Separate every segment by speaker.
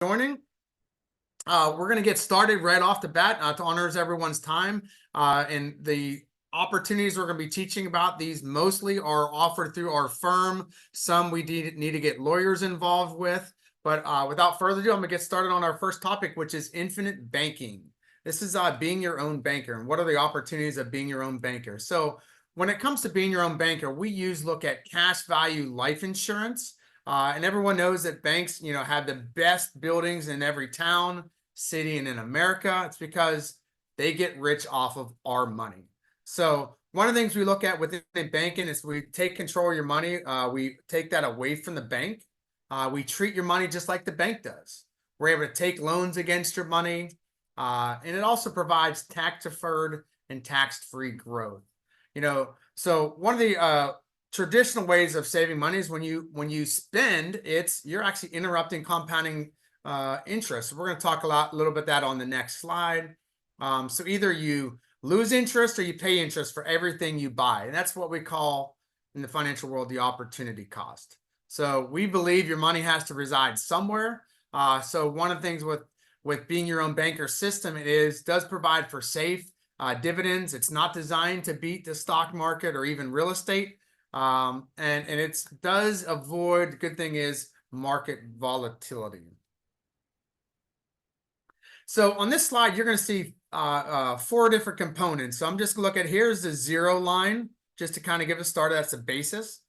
Speaker 1: Joining. We're going to get started right off the bat to honor everyone's time. And the opportunities we're going to be teaching about, these mostly are offered through our firm. Some we need to get lawyers involved with. But without further ado, I'm going to get started on our first topic, which is infinite banking. This is being your own banker, and what are the opportunities of being your own banker. So when it comes to being your own banker, we look at cash value life insurance. And everyone knows that banks, have the best buildings in every town, city, and in America. It's because they get rich off of our money. So one of the things we look at within banking is we take control of your money. We take that away from the bank. We treat your money just like the bank does. We're able to take loans against your money. And it also provides tax-deferred and tax-free growth. So one of the traditional ways of saving money is when you spend, you're actually interrupting compounding interest. So we're going to talk a little bit that on the next slide. So either you lose interest or you pay interest for everything you buy, and that's what we call in the financial world the opportunity cost. So we believe your money has to reside somewhere. So one of the things with being your own banker system, does provide for safe dividends. It's not designed to beat the stock market or even real estate. And it does avoid, the good thing is, market volatility. So on this slide, you're going to see 4 different components. So I'm just going to look at, here's the zero line, just to kind of give a start. That's the basis.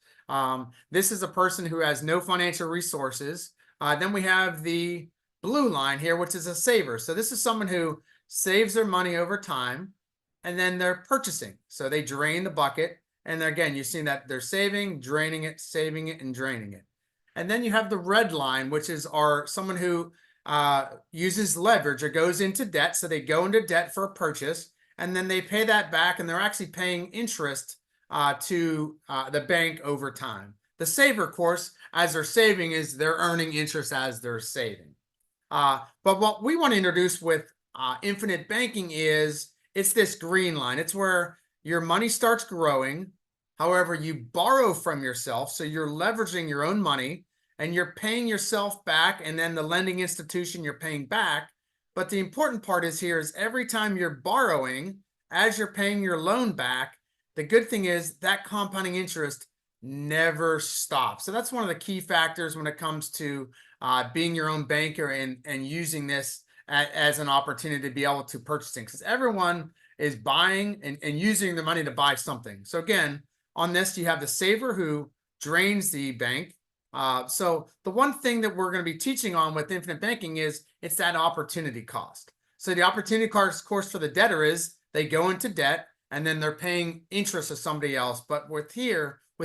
Speaker 1: This is a person who has no financial resources. Then we have the blue line here, which is a saver. So this is someone who saves their money over time, and then they're purchasing. So they drain the bucket. And again, you're seeing that they're saving, draining it, saving it, and draining it. And then you have the red line, which is someone who uses leverage or goes into debt. So they go into debt for a purchase, and then they pay that back, and they're actually paying interest to the bank over time. The saver, of course, as they're saving, is they're earning interest as they're saving. But what we want to introduce with infinite banking it's this green line. It's where your money starts growing. However, you borrow from yourself. So you're leveraging your own money and you're paying yourself back, and then the lending institution you're paying back. But the important part is every time you're borrowing, as you're paying your loan back, the good thing is that compounding interest never stops. So that's one of the key factors when it comes to being your own banker and using this as an opportunity to be able to purchase things, because everyone is buying and using the money to buy something. So again, on this, you have the saver who drains the bank. So the one thing that we're going to be teaching on with infinite banking it's that opportunity cost. So the opportunity cost, of course, for the debtor is they go into debt and then they're paying interest to somebody else. But with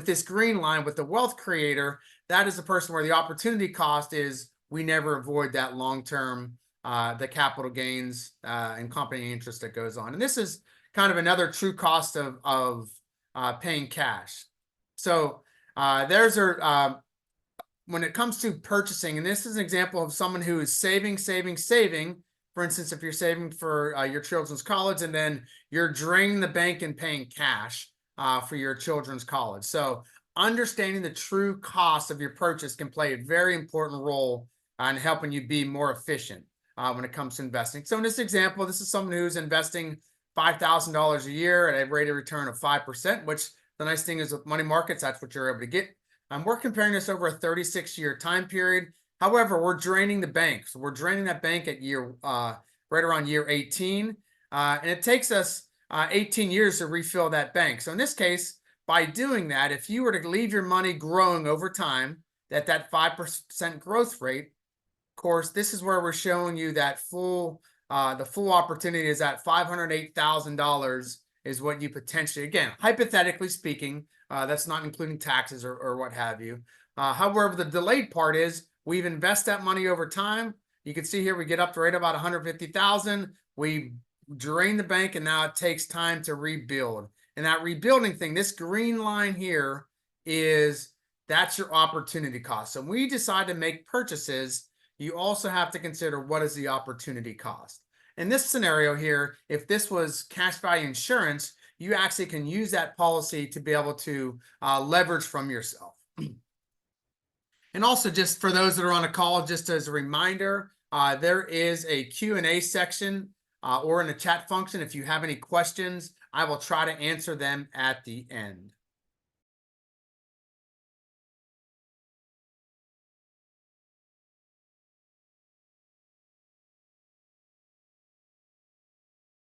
Speaker 1: this green line, with the wealth creator, that is the person where the opportunity cost is we never avoid that long-term the capital gains and compounding interest that goes on. And this is kind of another true cost of paying cash. So when it comes to purchasing, and this is an example of someone who is saving. For instance, if you're saving for your children's college, and then you're draining the bank and paying cash for your children's college. So understanding the true cost of your purchase can play a very important role in helping you be more efficient when it comes to investing. So in this example, this is someone who's investing $5,000 a year at a rate of return of 5%, which the nice thing is with money markets, that's what you're able to get. We're comparing this over a 36-year time period. However, we're draining the bank. So we're draining that bank at right around year 18. And it takes us 18 years to refill that bank. So in this case, by doing that, if you were to leave your money growing over time at that 5% growth rate, of course, this is where we're showing you that the full opportunity is at $508,000 is what you potentially, again, hypothetically speaking, that's not including taxes or what have you. However, the delayed part is we've invested that money over time. You can see here we get up to right about $150,000. We drain the bank, and now it takes time to rebuild. And that rebuilding thing, this green line here, that's your opportunity cost. So when we decide to make purchases, you also have to consider what is the opportunity cost. In this scenario here, if this was cash value insurance, you actually can use that policy to be able to leverage from yourself. And also, just for those that are on a call, just as a reminder, there is a Q&A section or in the chat function. If you have any questions, I will try to answer them at the end.